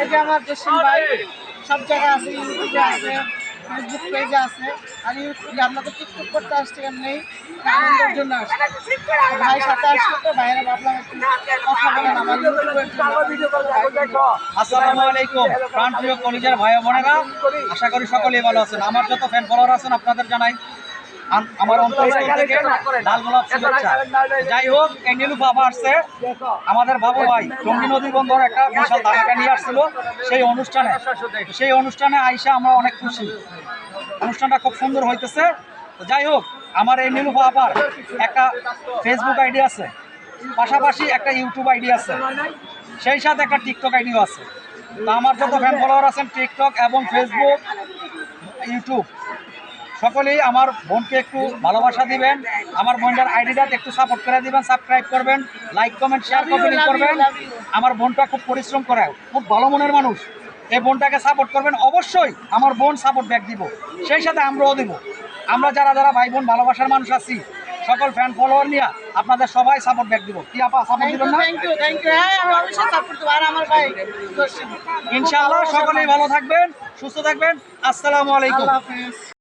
এই যে আমার জসিম ভাই সব জায়গায় আছে, ইউটিউবে আছে, ফেসবুক পেজে আছে। আর ইউটিউবে আপনাদের টিকটক করতে আসছে এমনি আনন্দের জন্য আসছে। তো ভাইয়ের সাথে আসলে তো ভাইয়েরা ভাবলাম একটু কথা বলেন আমার ইউটিউবের জন্য। আসসালামু আলাইকুম প্রাণপ্রিয় কলেজের ভাই বোনেরা, আশা করি সকলেই ভালো আছেন। আমার যত ফ্যান ফলোয়ার আছেন আপনাদের জানাই আমার অন্তঃস্থল থেকে লাল গোলাপ শুভেচ্ছা। যাই হোক, এই নীলু বাবা আসছে, আমাদের বাবু ভাই টঙ্গী নদী বন্দর একটা বিশাল ধামাকা নিয়ে আসছিল সেই অনুষ্ঠানে আইসা আমরা অনেক খুশি। অনুষ্ঠানটা খুব সুন্দর হইতেছে। তো যাই হোক, আমার এই নীলু বাবার একটা ফেসবুক আইডি আছে, পাশাপাশি একটা ইউটিউব আইডি আছে, সেই সাথে একটা টিকটক আইডিও আছে। তো আমার যত ফ্যান ফলোয়ার আছেন টিকটক এবং ফেসবুক ইউটিউব, সকলেই আমার বোনকে একটু ভালোবাসা দিবেন, আমার বোনটার আইডিটাতে একটু সাপোর্ট করে দিবেন, সাবস্ক্রাইব করবেন, লাইক কমেন্ট শেয়ার করবেন। আমার বোনটা খুব পরিশ্রম করে, খুব ভালো মনের মানুষ। এই বোনটাকে সাপোর্ট করবেন, অবশ্যই আমার বোন সাপোর্ট ব্যাক দিব, সেই সাথে আমরাও দিব। আমরা যারা যারা ভাই বোন ভালোবাসার মানুষ আছি, সকল ফ্যান ফলোয়ার নিয়ে আপনাদের সবাই সাপোর্ট ব্যাক দিব। কি আপা সাপোর্ট দিবেন না? থ্যাংক ইউ হ্যাঁ আমি অবশ্যই সাপোর্ট দেবো। আর আমার ভাই ইনশাআল্লাহ সকলেই ভালো থাকবেন, সুস্থ থাকবেন। আসসালামু আলাইকুম। আল্লাহ হাফেজ।